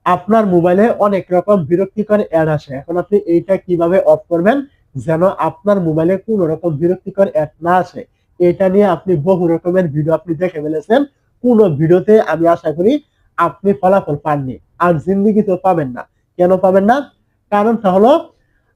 আপনার মোবাইলে অনেক রকম বিরক্তিকর অ্যাড আসে। এখন আপনি এইটা কিভাবে অফ করবেন যেন আপনার মোবাইলে কোনো রকম বিরক্তিকর অ্যাড না আসে। এটা নিয়ে আপনি বহু রকমের ভিডিও আপনি দেখে ফেলেছেন। কোন ভিডিওতে আমি আশা করি আপনি ফলাফল পাননি। আর জিন্দেগিতেও পাবেন না। কেন পাবেন না? কারণটা হলো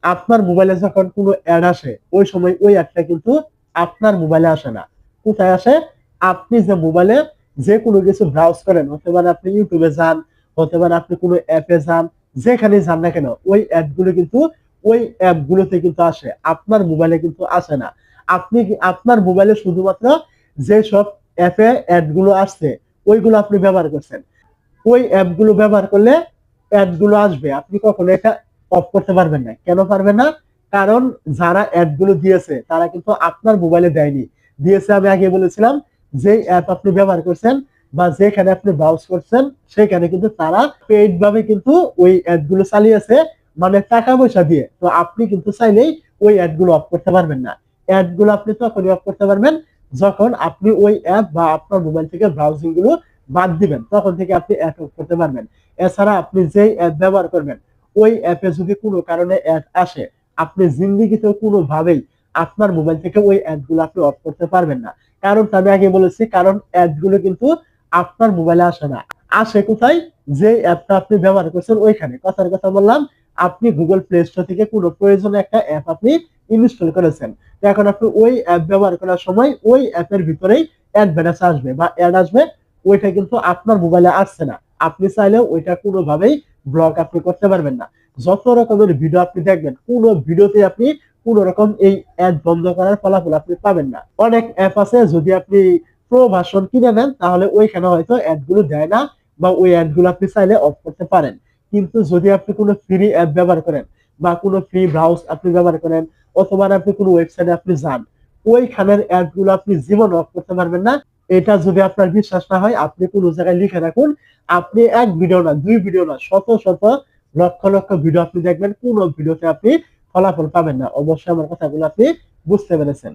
আপনার মোবাইলে যখন কোনো অ্যাড আসে ওই সময় ওই অ্যাডটা কিন্তু আপনার মোবাইলে আসে না। কোথায় আসে? আপনি যে মোবাইলে যে কোনো কিছু ব্রাউজ করেন, হতে পারে আপনি ইউটিউবে যান, হতে পারে আপনি কোনো অ্যাপে যান, যেখানে যান না কেন ওই অ্যাপগুলো কিন্তু ওই অ্যাপগুলোতে কিন্তু আসে, আপনার মোবাইলে কিন্তু আসে না। আপনি আপনার মোবাইলে শুধুমাত্র যেসব অ্যাপে অ্যাডগুলো আসছে ওইগুলো আপনি ব্যবহার করছেন। ওই অ্যাপগুলো ব্যবহার করলে অ্যাডগুলো আসবে, আপনি কখনো এটা অফ করতে পারবেন না। কেন পারবেন না? কারণ যারা অ্যাডগুলো দিয়েছে তারা কিন্তু আপনার মোবাইলে দেয়নি। দিয়েছে আমি আগে বলেছিলাম, যে অ্যাপ আপনি ব্যবহার করছেন বা যেখানে আপনি ব্রাউজ করছেন সেখানে কিন্তু তারা পেইড ভাবে কিন্তু ওই অ্যাডগুলো চালিয়েছে, মানে টাকা পয়সা দিয়ে। তো আপনি কিন্তু চাইলেই ওই অ্যাডগুলো অফ করতে পারবেন না। অ্যাডগুলো আপনি তখনই অফ করতে পারবেন যখন আপনি ওই অ্যাপ বা আপনার মোবাইল থেকে ব্রাউজিং গুলো বাদ দিবেন, তখন থেকে আপনি অ্যাড অফ করতে পারবেন। এছাড়া আপনি যেই অ্যাপ ব্যবহার করবেন ওই অ্যাপে যদি কোনো কারণে অ্যাড আসে, আপনি জিন্দেগিতেও কোনোভাবেই আপনার মোবাইল থেকে ওই অ্যাডগুলো আপনি অফ করতে পারবেন না। কারণটা আমি আগে বলেছি, কারণ অ্যাডগুলো কিন্তু আপনার মোবাইলে আসে না। আসে কোথায়? যে অ্যাপটা আপনি ব্যবহার করছেন ওইখানে। কথার কথা বললাম, আপনি গুগল প্লে স্টোর থেকে কোনো প্রয়োজনে একটা অ্যাপ আপনি ইনস্টল করেছেন। তো এখন আপনি ওই অ্যাপ ব্যবহার করার সময় ওই অ্যাপের ভিতরেই অ্যাডভার্টাইজ আসবে বা অ্যাড আসবে, ওইটা কিন্তু আপনার মোবাইলে আসছে না। আপনি চাইলেও ওইটা কোনোভাবেই ব্লক আপনি করতে পারবেন না। যত রকমের ভিডিও আপনি দেখবেন, কোন ভিডিওতে আপনি কোন রকম এই অ্যাড বন্ধ করার ফলাফল আপনি পাবেন না। অনেক অ্যাপ আছে, যদি আপনি প্রো ভার্সন কিনে নেন তাহলে ওইখানে হয়তো অ্যাড গুলো দেয় না বা ওই অ্যাড গুলো আপনি চাইলে অফ করতে পারেন। কিন্তু যদি আপনি কোনো ফ্রি অ্যাপ ব্যবহার করেন বা কোনো ফ্রি ব্রাউজ আপনি ব্যবহার করেন, অথবা আপনি কোনো ওয়েবসাইটে আপনি যান, ওইখানের অ্যাড গুলো আপনি জীবন অফ করতে পারবেন না। এটা যদি আপনার বিশ্বাস না হয় আপনি কোন জায়গায় লিখে রাখুন। আপনি এক ভিডিও না, দুই ভিডিও না, শত শত লক্ষ লক্ষ ভিডিও আপনি দেখবেন, কোন ভিডিওতে আপনি ফলাফল পাবেন না। অবশ্যই আমার কথাগুলো আপনি বুঝতে পেরেছেন।